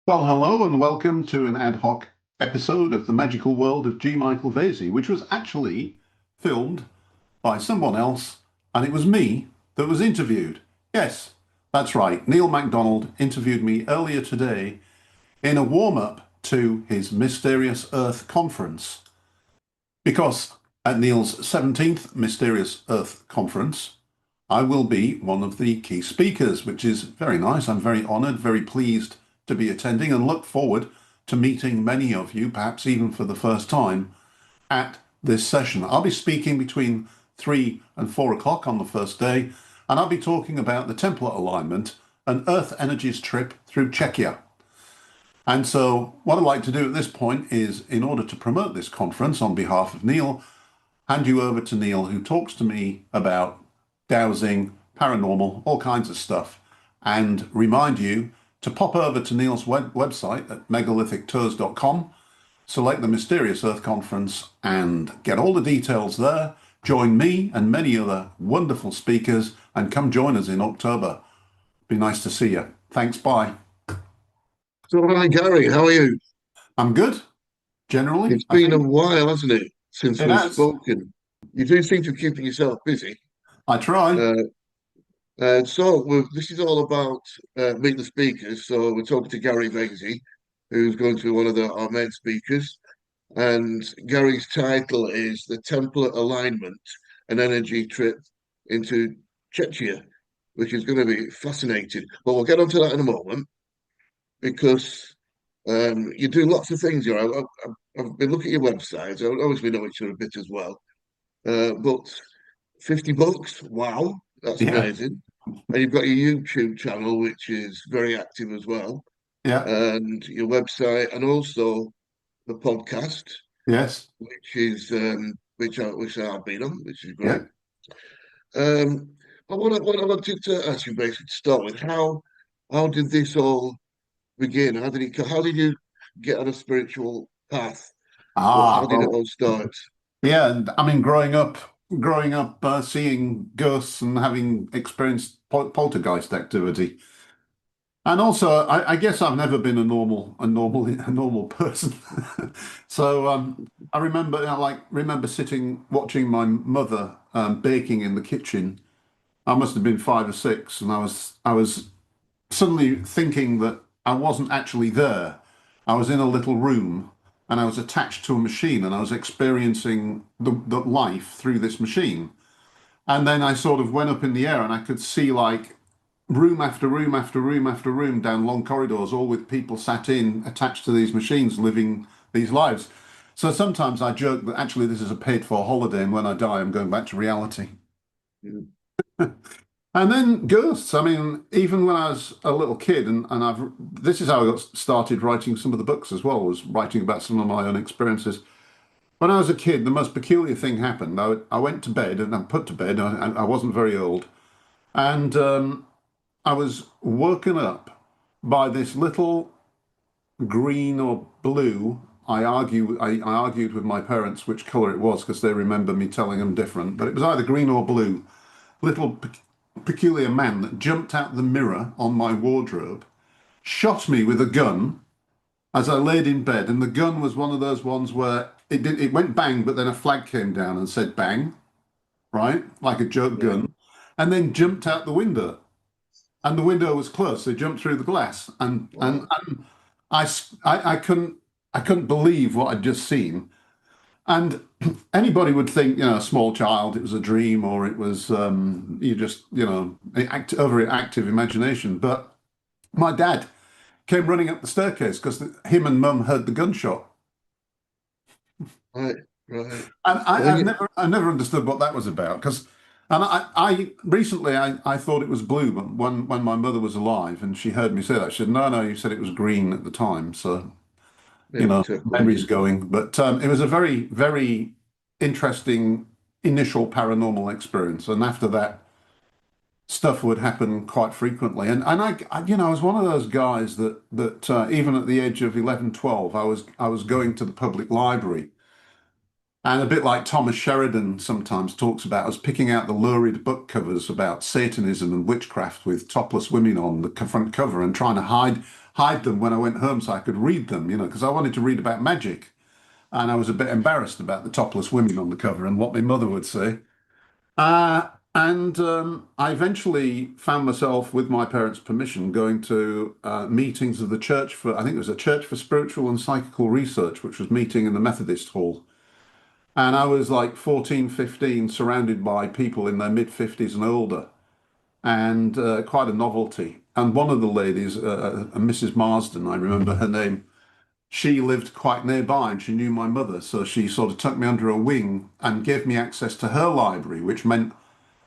Well, hello and welcome to an ad hoc episode of The Magical World of G. Michael Vayy, which was actually filmed by someone else, and it was me that was interviewed. Yes, that's right. Neil McDonald interviewed me earlier today in a warm-up to his Mysterious Earth conference. Because at Neil's 17th Mysterious Earth conference, I will be one of the key speakers, which is very nice. I'm very honoured, very pleased to be attending and look forward to meeting many of you, perhaps even for the first time, at this session. I'll be speaking between 3 and 4 o'clock on the first day, and I'll be talking about the Templar alignment and Earth Energy's trip through Czechia. And so what I'd like to do at this point is, in order to promote this conference on behalf of Neil, hand you over to Neil, who talks to me about dowsing, paranormal, all kinds of stuff, and remind you to pop over to Neil's website at megalithic.tours.com, select the Mysterious Earth Conference, and get all the details there. Join me and many other wonderful speakers, and come join us in October. Be nice to see you. Thanks, bye. So, hi, Gary, how are you? I'm good, generally, It's I been a think. while, hasn't it, since It we've has. spoken. You do seem to be keeping yourself busy. I try. Uh, this is all about Meet the Speakers. So we're talking to Gary Vayy, who's going to be one of our main speakers. And Gary's title is The Templar Alignment, an Energy Trip into Czechia, which is going to be fascinating. But we'll get onto that in a moment because you do lots of things. I've been looking at your website. Obviously, we know each other a bit as well. But 50 books, wow, that's Yeah, amazing. And you've got your YouTube channel, which is very active as well, yeah, and your website, and also the podcast, yes, which I've been on, which is yeah. great. Um, but what I wanted to ask you basically to start with, how did this all begin? How did you get on a spiritual path? Or how did it Well, all start? yeah, and I mean, growing up, seeing ghosts and having experienced poltergeist activity, and also, I guess I've never been a normal person. So I remember, remember sitting watching my mother baking in the kitchen. I must have been 5 or 6, and I was suddenly thinking that I wasn't actually there. I was in a little room and I was attached to a machine and I was experiencing the life through this machine. And then I sort of went up in the air and I could see like room after room after room after room down long corridors, all with people sat in attached to these machines living these lives. So sometimes I joke that actually this is a paid for holiday and when I die, I'm going back to reality. Mm. And then ghosts. I mean, even when I was a little kid, and this is how I got started writing some of the books as well, was writing about some of my own experiences. When I was a kid, the most peculiar thing happened. I went to bed and I'm put to bed. I wasn't very old, and I was woken up by this little green or blue. I argued with my parents which color it was because they remember me telling them different, but it was either green or blue. Little peculiar man that jumped out the mirror on my wardrobe, shot me with a gun as I laid in bed, and the gun was one of those ones where it went bang, but then a flag came down and said bang, right, like a joke Right. gun, and then jumped out the window, and the window was closed, so he jumped through the glass, and Wow. I couldn't believe what I'd just seen. And anybody would think, a small child, it was a dream, or it was you just, overactive imagination. But my dad came running up the staircase because him and mum heard the gunshot, Right. Right. and And then I never understood what that was about. Because, and I recently I thought it was blue, but when my mother was alive and she heard me say that, she said, "No, no, you said it was green at the time." So you interpret memories going. But it was a very, very interesting initial paranormal experience. And after that, stuff would happen quite frequently. And I was one of those guys that even at the age of 11, 12, I was going to the public library. And a bit like Thomas Sheridan sometimes talks about us picking out the lurid book covers about Satanism and witchcraft with topless women on the front cover and trying to hide them when I went home so I could read them, because I wanted to read about magic. And I was a bit embarrassed about the topless women on the cover and what my mother would say. And I eventually found myself, with my parents' permission, going to meetings of the church for, I think it was a Church for Spiritual and Psychical Research, which was meeting in the Methodist Hall. And I was like 14, 15, surrounded by people in their mid 50s and older, and quite a novelty. And one of the ladies, Mrs. Marsden, I remember her name, she lived quite nearby and she knew my mother. So she sort of took me under her wing and gave me access to her library, which meant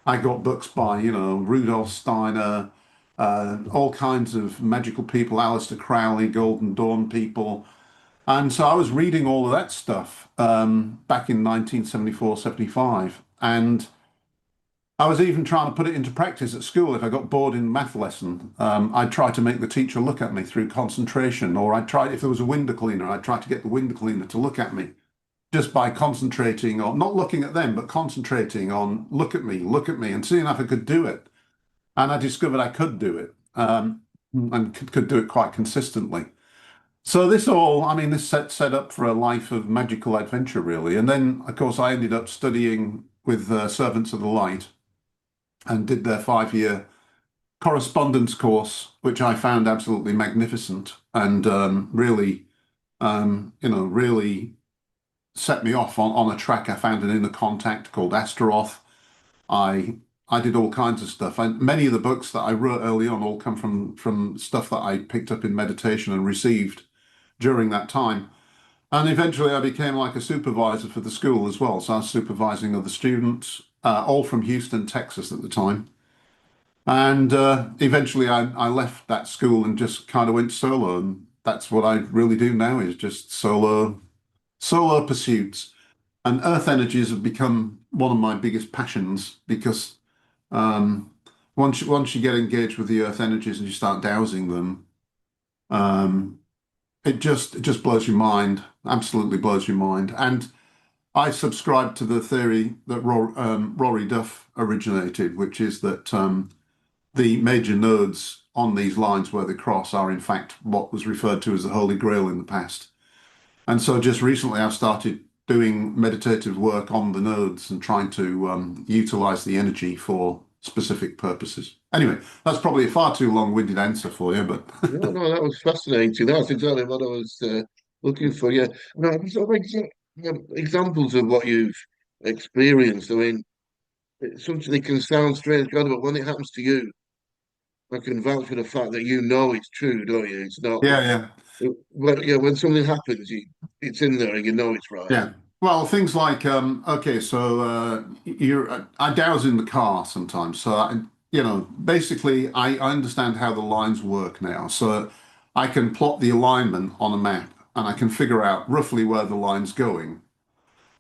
I got books by, Rudolf Steiner, all kinds of magical people, Aleister Crowley, Golden Dawn people. And so I was reading all of that stuff back in 1974, 75. And I was even trying to put it into practice at school. If I got bored in a math lesson, I'd try to make the teacher look at me through concentration, or I'd try, if there was a window cleaner, I'd try to get the window cleaner to look at me just by concentrating on, not looking at them, but concentrating on look at me, and seeing if I could do it. And I discovered I could do it and could do it quite consistently. So this all, I mean, this set up for a life of magical adventure, really. And then, of course, I ended up studying with Servants of the Light and did their 5-year correspondence course, which I found absolutely magnificent and really set me off on a track. I found an inner contact called Astaroth. I I did all kinds of stuff. And many of the books that I wrote early on all come from stuff that I picked up in meditation and received during that time. And eventually I became like a supervisor for the school as well. So I was supervising other students, all from Houston, Texas at the time. And eventually I left that school and just kind of went solo. And that's what I really do now, is just solo pursuits. And earth energies have become one of my biggest passions because um, once you get engaged with the earth energies and you start dowsing them, um, it just blows your mind, absolutely blows your mind. And I subscribe to the theory that Rory Duff originated, which is that the major nodes on these lines where they cross are in fact what was referred to as the Holy Grail in the past. And so just recently I've started doing meditative work on the nodes and trying to utilize the energy for specific purposes. Anyway, that's probably a far too long-winded answer for you, but No, no, that was fascinating. That's exactly what I was looking for. Yeah, no, sort of examples of what you've experienced. I mean, something that can sound strange, God, but when it happens to you, I can vouch for the fact that you know it's true, don't you? It's not. yeah, yeah. When something happens, it's in there and you know it's right. Yeah. Well, things like okay, so I douse in the car sometimes. So basically, I understand how the lines work now. So I can plot the alignment on a map, and I can figure out roughly where the line's going.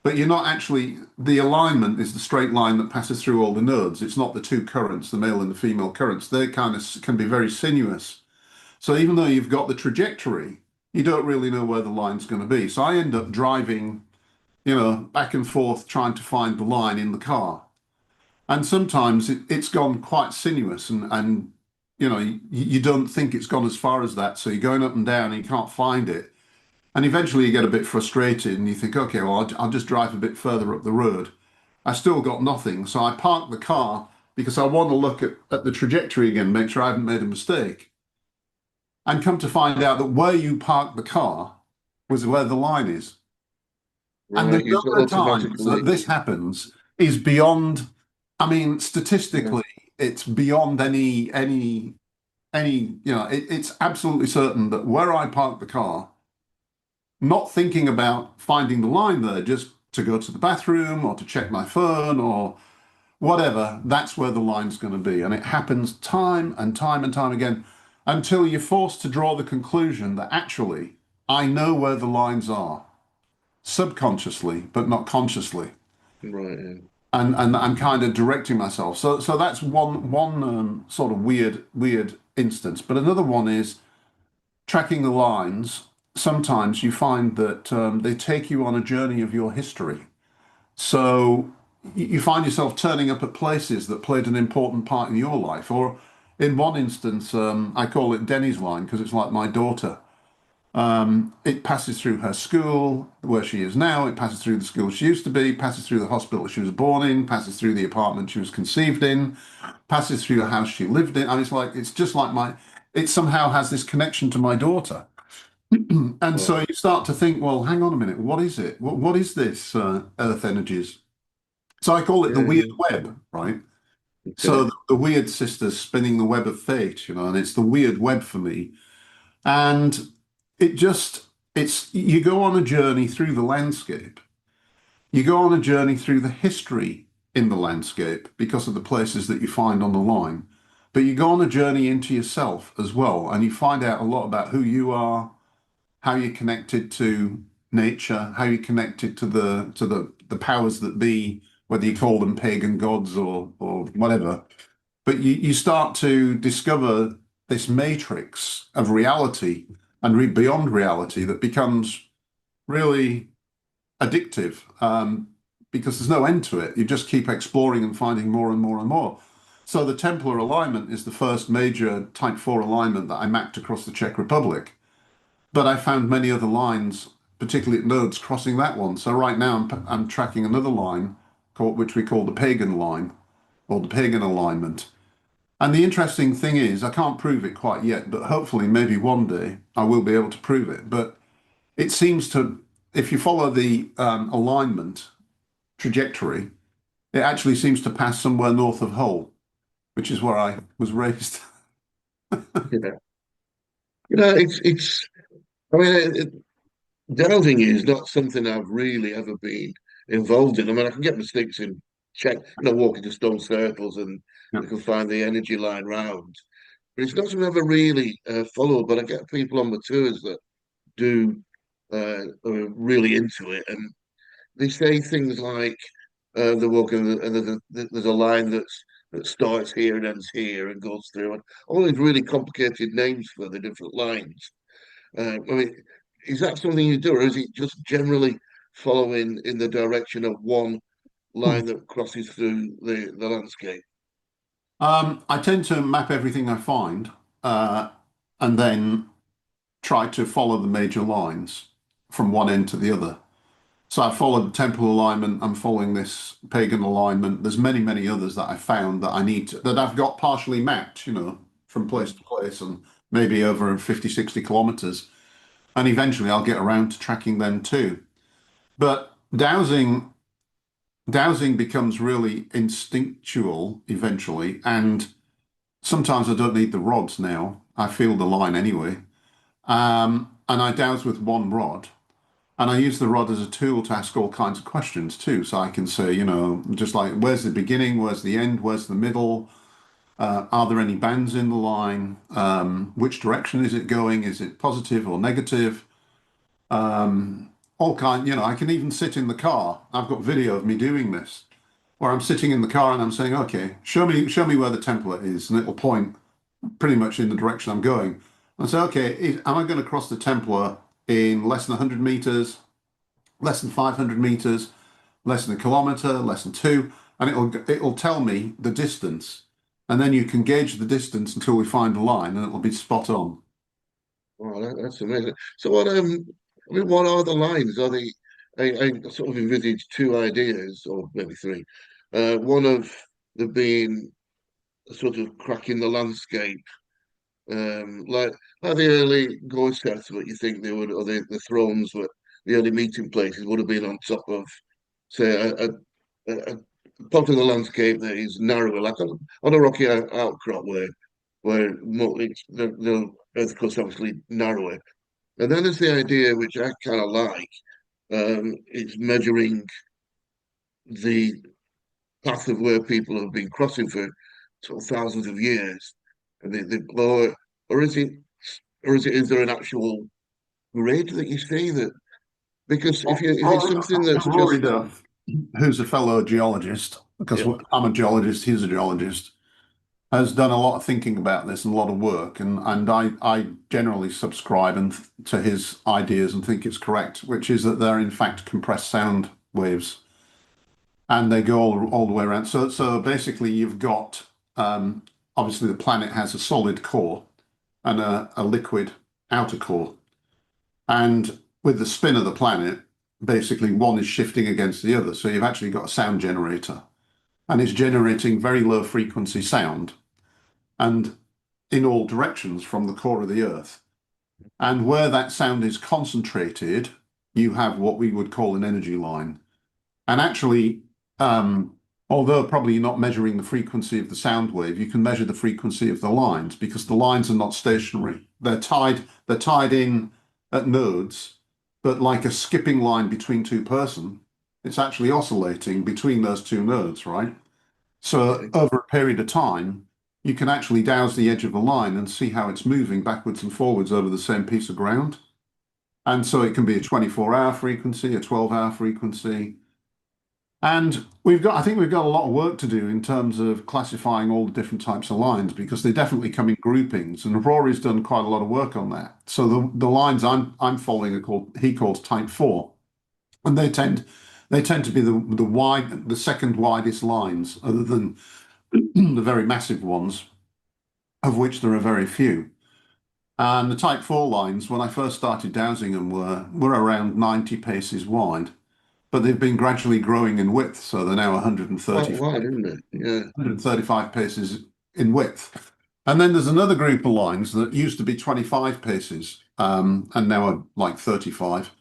But you're not actually, the alignment is the straight line that passes through all the nodes. It's not the two currents, the male and the female currents. They kind of can be very sinuous. So even though you've got the trajectory, you don't really know where the line's going to be. So I end up driving back and forth trying to find the line in the car. And sometimes it's gone quite sinuous and you don't think it's gone as far as that. So you're going up and down and you can't find it. And eventually you get a bit frustrated and you think, okay, well, I'll just drive a bit further up the road. I still got nothing. So I park the car because I want to look at the trajectory again, make sure I haven't made a mistake. And come to find out that where you parked the car was where the line is. And the Right, you sort number of of times that automatically, this happens is beyond, I mean, yeah, statistically, it's beyond it's absolutely certain that where I park the car, not thinking about finding the line there, just to go to the bathroom or to check my phone or whatever, that's where the line's going to be. And it happens time and time and time again until you're forced to draw the conclusion that actually I know where the lines are subconsciously, but not consciously. right, yeah. And I'm kind of directing myself. So that's one sort of weird instance. But another one is tracking the lines. Sometimes you find that they take you on a journey of your history. So you find yourself turning up at places that played an important part in your life. Or in one instance, I call it Denny's line because it's like my daughter. It passes through her school, where she is now. It passes through the school she used to be, passes through the hospital she was born in, passes through the apartment she was conceived in, passes through the house she lived in. And it's just like it somehow has this connection to my daughter. And Well, so you start to think, well, hang on a minute, what is it? What is this earth energies? So I call it the yeah, weird yeah. web, right? So Okay. the weird sisters spinning the web of fate, and it's the weird web for me. And it just, you go on a journey through the landscape. You go on a journey through the history in the landscape because of the places that you find on the line. But you go on a journey into yourself as well, and you find out a lot about who you are, how you're connected to nature, how you're connected to the powers that be, whether you call them pagan gods or whatever. But you start to discover this matrix of reality and beyond reality that becomes really addictive because there's no end to it. You just keep exploring and finding more and more and more. So the Templar alignment is the first major Type 4 alignment that I mapped across the Czech Republic. But I found many other lines, particularly at nodes, crossing that one. So right now I'm tracking another line which we call the pagan line or the pagan alignment. And the interesting thing is, I can't prove it quite yet, but hopefully maybe one day I will be able to prove it. But it seems to, if you follow the alignment trajectory, it actually seems to pass somewhere north of Hull, which is where I was raised. Yeah. It's. I mean, delving is not something I've really ever been involved in. I mean, I can get mistakes in check, walking to stone circles and Yeah. I can find the energy line round. But it's not something I've ever really followed. But I get people on the tours that do are really into it, and they say things like they're walking and there's a line that starts here and ends here and goes through, and all these really complicated names for the different lines. I mean, is that something you do, or is it just generally following in the direction of one line that crosses through the landscape? I tend to map everything I find uh, and then try to follow the major lines from one end to the other. So I followed the temple alignment. I'm following this pagan alignment. There's many, many others that I found that that I've got partially mapped, from place to place and maybe over 50, 60 kilometers. And eventually I'll get around to tracking them too. But dowsing becomes really instinctual eventually. And sometimes I don't need the rods now. I feel the line anyway. And I douse with one rod. And I use the rod as a tool to ask all kinds of questions too. So I can say, just like, where's the beginning? Where's the end? Where's the middle? Are there any bands in the line? Which direction is it going? Is it positive or negative? All kind, I can even sit in the car. I've got video of me doing this, where I'm sitting in the car and I'm saying, okay, show me where the template is, and it'll point pretty much in the direction I'm going. And say, okay, am I going to cross the template in less than 100 meters, less than 500 meters, less than a kilometer, less than two, and it'll tell me the distance, and then you can gauge the distance until we find the line, and it'll be spot on. Oh, that's amazing. So I mean, what are the lines? Are they? I sort of envisage two ideas, or maybe three. One of there being a sort of crack in the landscape, like the early ghost settlement. You think they would, or the thrones, were the early meeting places would have been on top of, say, a part of the landscape that is narrower, like on a rocky outcrop the earth crust obviously narrower. And then there's the idea, which I kind of like, it's measuring the path of where people have been crossing for sort of thousands of years, and or is it, is there an actual grid that you see that because if it's something that's Rory just Duff, who's a fellow geologist, because yeah, I'm a geologist, he's a geologist, has done a lot of thinking about this and a lot of work, and I generally subscribe to his ideas and think it's correct, which is that they're in fact compressed sound waves. and they go all the way around. So basically, you've got obviously the planet has a solid core and a liquid outer core, and with the spin of the planet, basically one is shifting against the other. So you've actually got a sound generator, and it's generating very low frequency sound, and in all directions from the core of the Earth. And where that sound is concentrated, you have what we would call an energy line. And actually, although probably you're not measuring the frequency of the sound wave, you can measure the frequency of the lines because the lines are not stationary. They're tied in at nodes, but like a skipping line between two person, it's actually oscillating between those two nodes, right? So Okay. over a period of time, you can actually douse the edge of a line and see how it's moving backwards and forwards over the same piece of ground. And so it can be a 24-hour frequency, a 12-hour frequency. And I think we've got a lot of work to do in terms of classifying all the different types of lines because they definitely come in groupings. And Rory's done quite a lot of work on that. So the lines I'm following are he calls type 4. And they tend to be the second widest lines, other than the very massive ones, of which there are very few. And the Type 4 lines, when I first started dowsing them, were around 90 paces wide, but they've been gradually growing in width, so they're now Quite wide, isn't it? Yeah. 135 paces in width. And then there's another group of lines that used to be 25 paces, and now are like 35.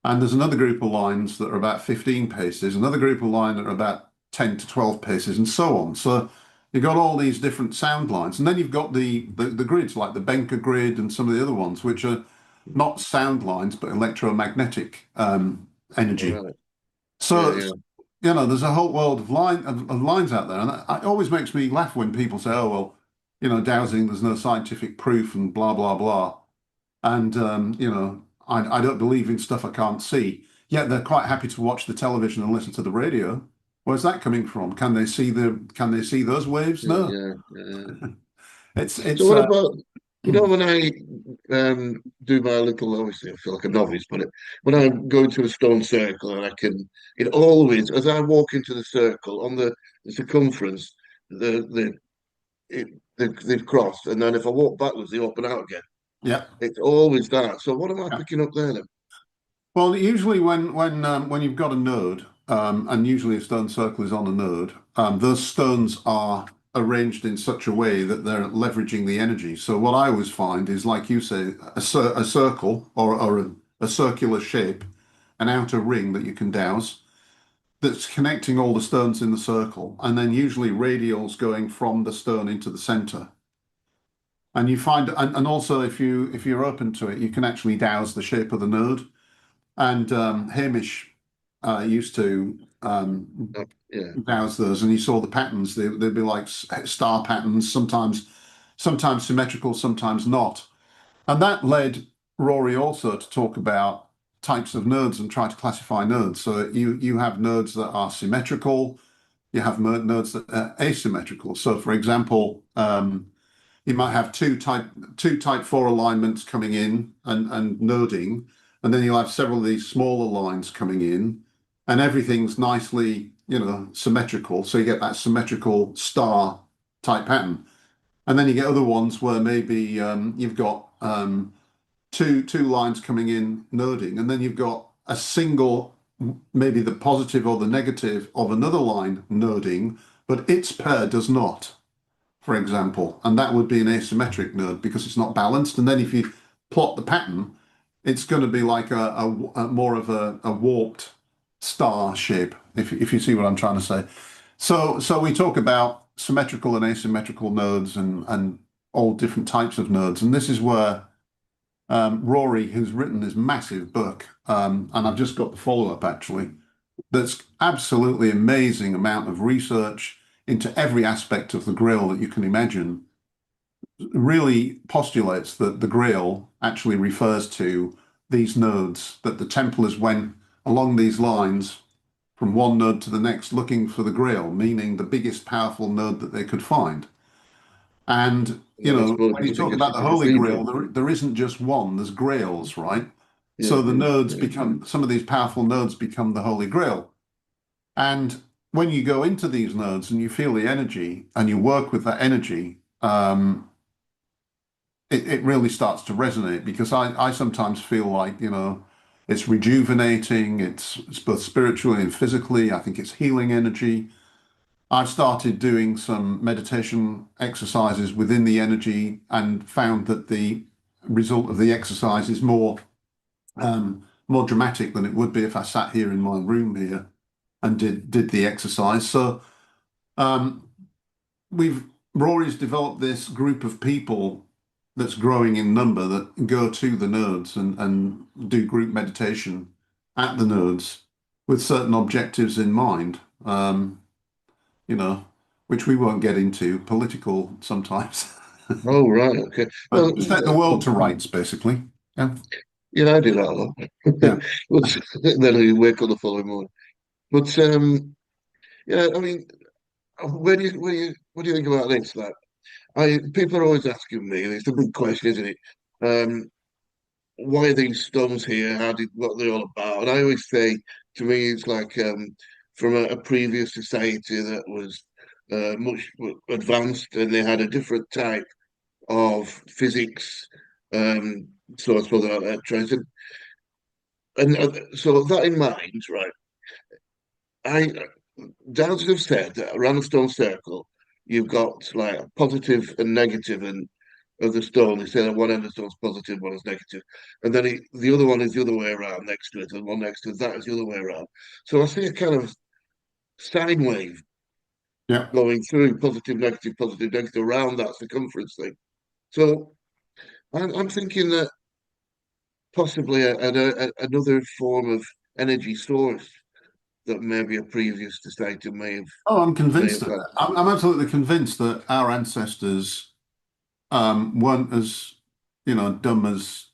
And there's another group of lines that are about 15 paces, another group of lines that are about 10 to 12 paces, and so on. So you've got all these different sound lines. And then you've got the grids, like the Benker grid and some of the other ones, which are not sound lines, but electromagnetic All energy. right. Yeah, So, yeah. there's a whole world of lines out there. And it always makes me laugh when people say, oh, well, dowsing, there's no scientific proof and blah, blah, blah. And, I don't believe in stuff I can't see. Yet they're quite happy to watch the television and listen to the radio. Where's that coming from? Can they see those waves? Yeah, No. yeah, yeah. It's So it's what uh about, when I do my little, obviously I feel like a novice, but when I go into a stone circle and it always, as I walk into the circle on the circumference, the it, they've crossed, and then if I walk backwards, they open out again. yeah. It's always that. So what am I Yeah. picking up there then? Well, usually when you've got a node, and usually a stone circle is on a node, those stones are arranged in such a way that they're leveraging the energy. So what I always find is, like you say, a circle or a circular shape, an outer ring that you can douse that's connecting all the stones in the circle, and then usually radials going from the stone into the center. And you find, and also if you're open to it, you can actually douse the shape of the node. And Hamish used to Yeah, douse those, and he saw the patterns. They'd be like star patterns, sometimes symmetrical, sometimes not. And that led Rory also to talk about types of nodes and try to classify nodes. So you have nodes that are symmetrical, you have nodes that are asymmetrical. So for example, you might have two type 4 alignments coming in and noding, and then you'll have several of these smaller lines coming in, and everything's nicely, symmetrical. So you get that symmetrical star type pattern. And then you get other ones where maybe you've got two lines coming in noding, and then you've got a single, maybe the positive or the negative of another line noding, but its pair does not, for example, and that would be an asymmetric node because it's not balanced. And then if you plot the pattern, it's going to be like a more of a warped star shape, if you see what I'm trying to say. So we talk about symmetrical and asymmetrical nodes and all different types of nodes, and this is where Rory, who's written this massive book, and I've just got the follow-up actually, that's absolutely amazing amount of research into every aspect of the Grail that you can imagine, really postulates that the Grail actually refers to these nodes, that the Templars went along these lines from one node to the next looking for the Grail, meaning the biggest powerful node that they could find. And, and I suppose when you it's the talk biggest about of the the Holy Grail, cathedral. there isn't just one, there's Grails, right? Yeah, So the nodes yeah, become, some of these powerful nodes become the Holy Grail. And when you go into these nodes and you feel the energy and you work with that energy, it really starts to resonate because I sometimes feel like, it's rejuvenating, it's both spiritually and physically. I think it's healing energy. I've started doing some meditation exercises within the energy and found that the result of the exercise is more dramatic than it would be if I sat here in my room here and did the exercise. So um, we've Rory's developed this group of people that's growing in number that go to the nodes and do group meditation at the nodes with certain objectives in mind. You know, which we won't get into, political sometimes. Oh, right. Okay. Well, But set the world to rights, basically. Yeah, yeah, I do that a lot. yeah. But then I wake up the following morning. But yeah, I mean, what do you think about this? Like, people are always asking me, and it's a big question, isn't it? Um, why are these stones here? What they're all about? And I always say, to me, it's like from a previous society that was much advanced, and they had a different type of physics. Um, so I suppose that tries to, and so that in mind, right? I Dowsers have said that around the stone circle, you've got like a positive and negative, and of the stone. They say that one end of the stone's positive, one is negative, and then the other one is the other way around next to it, and one next to that is the other way around. So I see a kind of sine wave Yeah. going through positive, negative around that circumference thing. So I'm thinking that possibly another form of energy source that maybe a previous society Oh, I'm may convinced have of had. that. I'm absolutely convinced that our ancestors weren't as, dumb as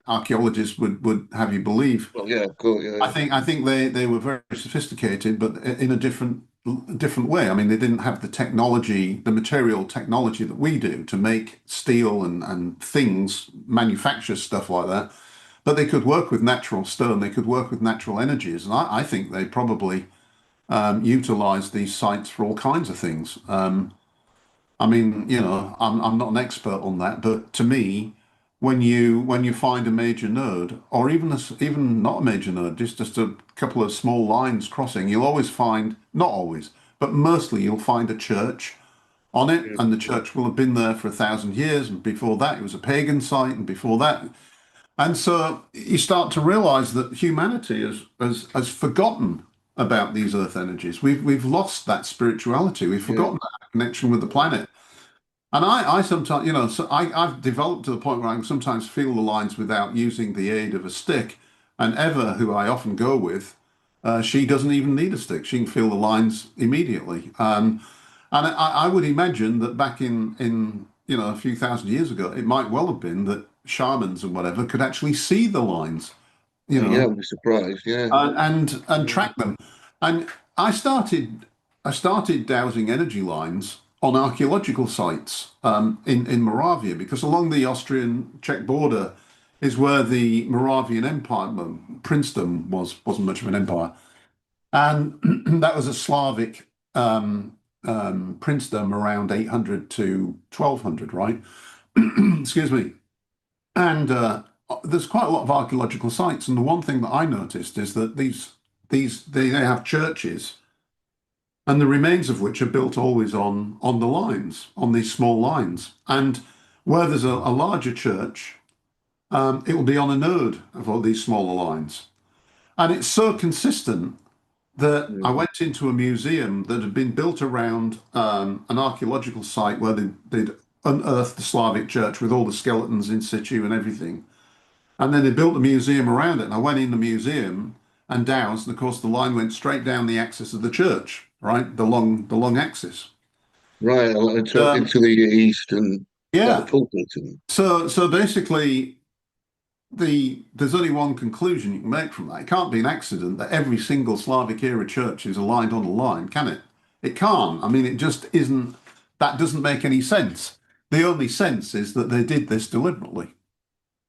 archaeologists would have you believe. Well, yeah, cool, yeah, I think they were very sophisticated, but in a different way. I mean, they didn't have the technology, the material technology that we do to make steel and things, manufacture stuff like that. But they could work with natural stone, they could work with natural energies, and I think they probably utilized these sites for all kinds of things. I mean, I'm not an expert on that, but to me, when you find a major node, or even not a major node, just a couple of small lines crossing, you'll always find, not always, but mostly you'll find a church on it, yeah, and the church will have been there for 1,000 years, and before that it was a pagan site, and before that, and so you start to realize that humanity has forgotten about these earth energies. We've lost that spirituality. We've yeah, forgotten that connection with the planet. And I sometimes, so I've developed to the point where I can sometimes feel the lines without using the aid of a stick. And Eva, who I often go with, she doesn't even need a stick. She can feel the lines immediately. And I would imagine that back in a few thousand years ago, it might well have been that shamans and whatever could actually see the lines, you yeah. know, I'd be surprised. Yeah, and yeah, track them. And I started dowsing energy lines on archaeological sites in Moravia because along the Austrian-Czech border is where the Moravian Empire, well, princedom wasn't much of an empire, and that was a Slavic princedom around 800 to 1200, right? Excuse me. And there's quite a lot of archaeological sites, and the one thing that I noticed is that they have churches, and the remains of which are built always on the lines, on these small lines. And where there's a larger church, it will be on a node of all these smaller lines. And it's so consistent that yeah. I went into a museum that had been built around an archaeological site where they'd unearthed the Slavic church with all the skeletons in situ and everything. And then they built a museum around it. And I went in the museum and dowsed, and of course the line went straight down the axis of the church, right? The long axis. Right, Um, into the east and like the yeah. pulpit and So basically there's only one conclusion you can make from that. It can't be an accident that every single Slavic era church is aligned on a line, can it? It can't. I mean, it just isn't, that doesn't make any sense. The only sense is that they did this deliberately.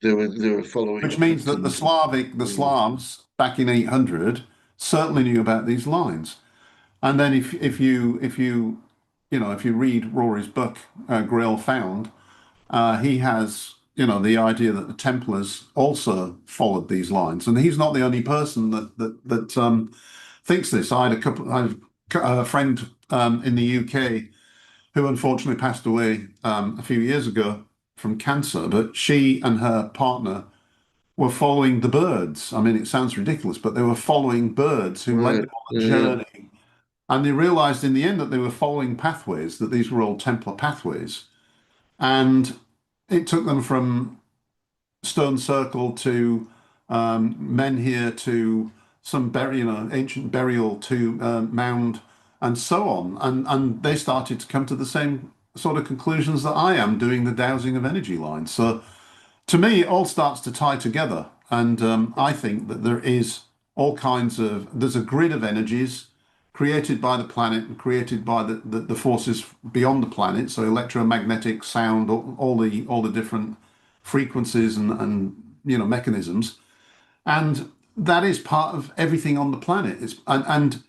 they were following Which a means that the pattern. Slavic, the Yeah, Slavs back in 800 certainly knew about these lines. And then if you read Rory's book, Grail Found, he has, the idea that the Templars also followed these lines, and he's not the only person that thinks this. I had a friend in the UK who unfortunately passed away a few years ago from cancer, but she and her partner were following the birds. I mean, it sounds ridiculous, but they were following birds who led Right. them on a Yeah. journey. And they realized in the end that they were following pathways, that these were all Templar pathways. And it took them from stone circle to menhir to some ancient burial to mound and so on. And they started to come to the same sort of conclusions that I am doing the dowsing of energy lines. So to me, it all starts to tie together. And I think that there's a grid of energies created by the planet and created by the forces beyond the planet. So electromagnetic, sound, all the different frequencies and mechanisms. And that is part of everything on the planet. And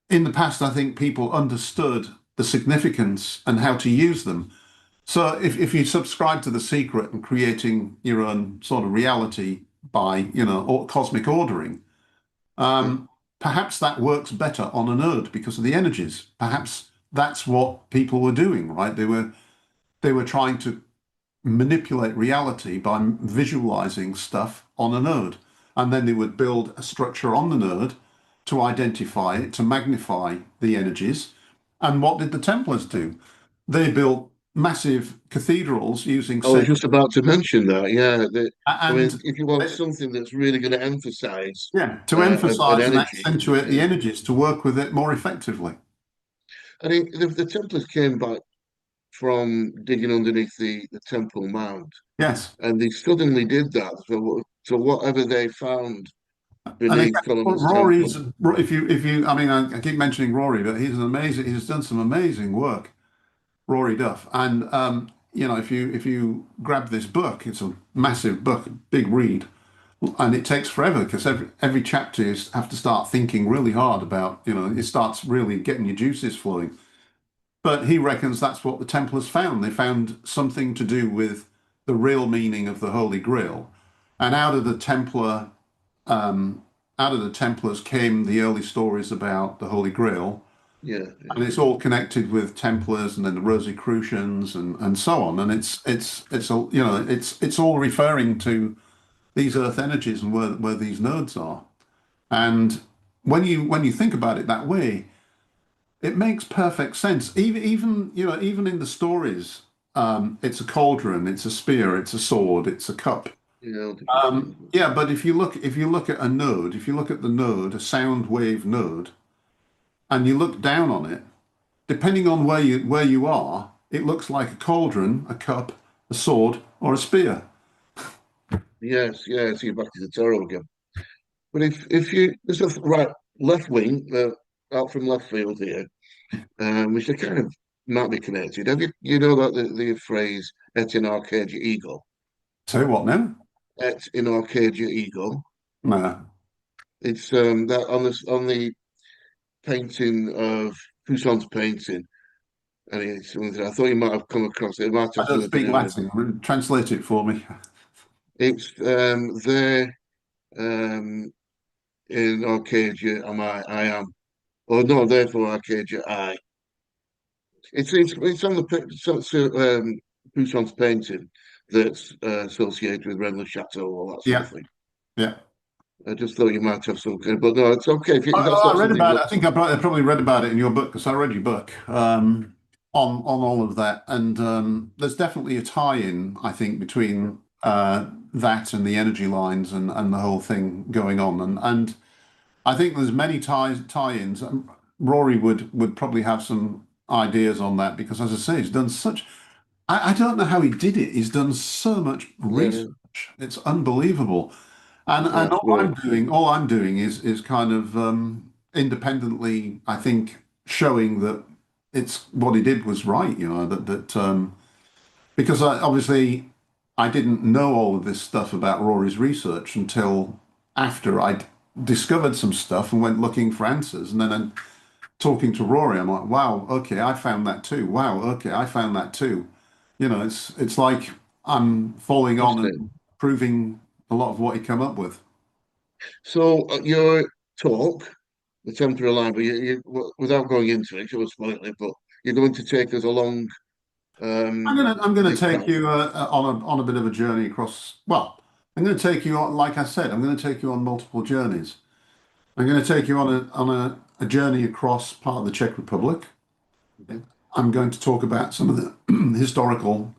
in the past, I think people understood the significance and how to use them. So if you subscribe to the secret and creating your own sort of reality by, cosmic ordering, Yeah. perhaps that works better on a node because of the energies. Perhaps that's what people were doing, right? They were trying to manipulate reality by visualizing stuff on a node. And then they would build a structure on the node to identify it, to magnify the energies. And what did the Templars do? They built massive cathedrals using I was sacred, just about to mention that. Yeah. I mean, and if you want uh, something that's really going to emphasize yeah, to an emphasize and energy, accentuate the energies to work with it more effectively. I think the Templars came back from digging underneath the Temple Mount, Yes. and they suddenly did that. So whatever they found And beneath again, Columbus Temple, Rory's, I mean, I keep mentioning Rory, but he's done some amazing work, Rory Duff. And, if you grab this book, it's a massive book, a big read, and it takes forever because every chapter you have to start thinking really hard about, it starts really getting your juices flowing. But he reckons that's what the Templars found. They found something to do with the real meaning of the Holy Grail. And um, out of the Templars came the early stories about the Holy Grail, yeah, and yeah, it's all connected with Templars and then the Rosicrucians and so on. And it's all referring to these Earth energies and where these nodes are. And when you think about it that way, it makes perfect sense. Even in the stories, it's a cauldron, it's a spear, it's a sword, it's a cup. yeah, all different things. Yeah, but if you look at a node, if you look at the node, a sound wave node, and you look down on it, depending on where you are, it looks like a cauldron, a cup, a sword, or a spear. Yes, yeah. So you're back to the tarot again. But if you there's a right left wing out from left field here, which are kind of might be connected. Have you know that the phrase "et in Arcadia Eagle"? Say what now? Et in Arcadia Eagle. No, It's that on the painting of Poussin's painting, and it's something I thought you might have come across it. It might I have don't something to speak do with Latin. Translate it for me. it's there in Arcadia. I am. Oh no, therefore Arcadia I. It's on the Poussin's painting that's associated with Rennes Chateau, all that sort of Yeah, thing. yeah. I just thought you might have something, but no, it's okay if that's I not read something you've about it. I looked think I probably read about it in your book because I read your book on all of that, and there's definitely a tie-in, I think, between that and the energy lines and the whole thing going on, and I think there's many tie-ins. Rory would probably have some ideas on that because, as I say, he's done such. I don't know how he did it. He's done so much at. research. It's unbelievable. And That's right. all I'm doing is kind of independently, I think, showing that it's what he did was right. That because obviously I didn't know all of this stuff about Rory's research until after I'd discovered some stuff and went looking for answers. And then talking to Rory, I'm like, wow, okay, I found that too. Wow, okay, I found that too. It's like I'm following on and Fascinating. proving a lot of what he come up with. So your talk, the temporary line, but without going into it, you will spoil it, but you're going to take us along I'm gonna this take path. you on a bit of a journey across. Well, I'm gonna take you on, like I said, I'm gonna take you on multiple journeys. I'm gonna take you on a journey across part of the Czech Republic. Mhm. I'm going to talk about some of the historical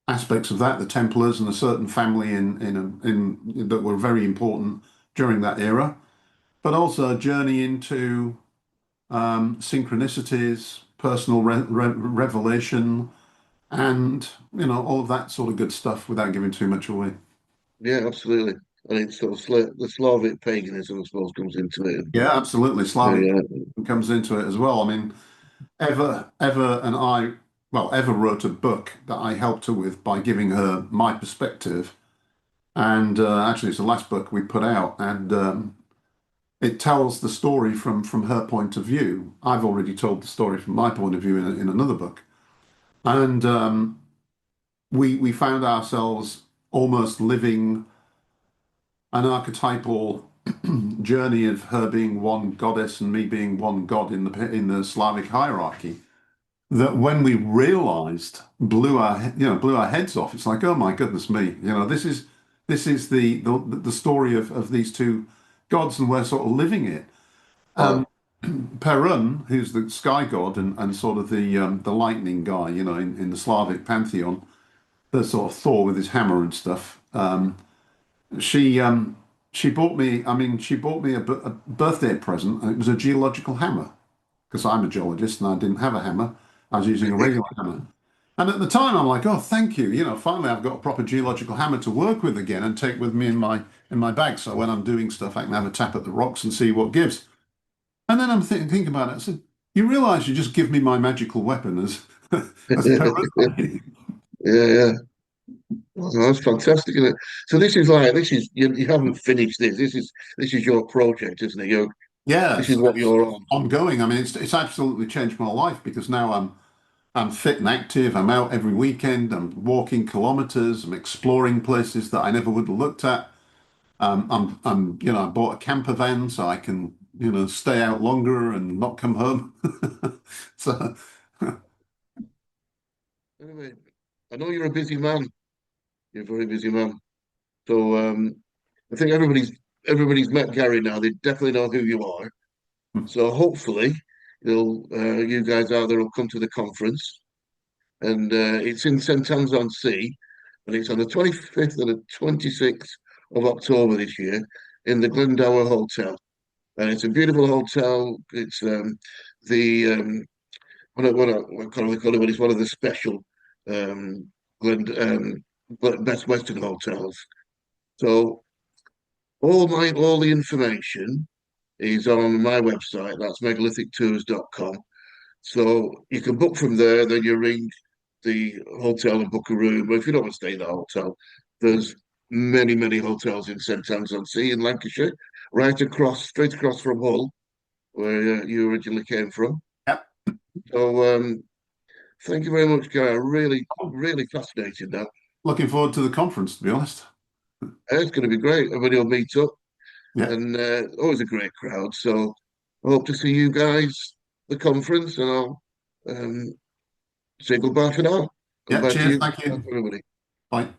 aspects of that, the Templars and a certain family in that were very important during that era, but also a journey into synchronicities, personal revelation, and all of that sort of good stuff without giving too much away. Yeah, absolutely. And it's sort of the Slavic paganism, I suppose, comes into it. Yeah, absolutely. Slavic Yeah, comes into it as well. I mean, Eva and I, well, Eva wrote a book that I helped her with by giving her my perspective. And actually, it's the last book we put out, and it tells the story from her point of view. I've already told the story from my point of view in another book, and we found ourselves almost living an archetypal journey of her being one goddess and me being one god in the Slavic hierarchy. That when we realized blew our heads off. It's like, oh my goodness me, this is the story of these two gods, and we're sort of living it. wow. Perun, who's the sky god and sort of the lightning guy, in the Slavic pantheon, the sort of Thor with his hammer and stuff. She she bought me. I mean, she bought me a birthday present, and it was a geological hammer because I'm a geologist and I didn't have a hammer. I was using a regular hammer. And at the time, I'm like, oh, thank you. Finally, I've got a proper geological hammer to work with again and take with me in my bag. So when I'm doing stuff, I can have a tap at the rocks and see what gives. And then I'm thinking about it. I said, you realise you just give me my magical weapon as as per. Yeah, yeah. Well, that's fantastic, isn't it? So this is you haven't finished this. This is your project, isn't it? This Yes, is what it's you're on. ongoing. I mean, it's absolutely changed my life because now I'm fit and active. I'm out every weekend. I'm walking kilometers. I'm exploring places that I never would have looked at. I bought a camper van so I can, stay out longer and not come home. So, Anyway, I know you're a busy man. You're a very busy man. So I think everybody's met Gary now. They definitely know who you are. So hopefully, you guys out there will come to the conference, and it's in St Anne's on Sea, and it's on the 25th and the 26th of October this year in the Glendower Hotel. And it's a beautiful hotel. It's the what can we call it? But it's one of the special um, Glen, Best Western hotels. So all the information is on my website. That's megalithic So you can book from there. Then you ring the hotel and book a room. But if you don't want to stay in the hotel, there's many hotels in St Anne's on Sea in Lancashire, straight across from Hull, where you originally came from. yep. So thank you very much, Guy. Really fascinating now. Looking forward to the conference, to be honest. It's going to be great. Everybody will meet up, Yeah. and always a great crowd. So I hope to see you guys at the conference, and I'll um, say goodbye for now. Yeah. Goodbye to Cheers. you. Thank Bye you. to everybody. Bye.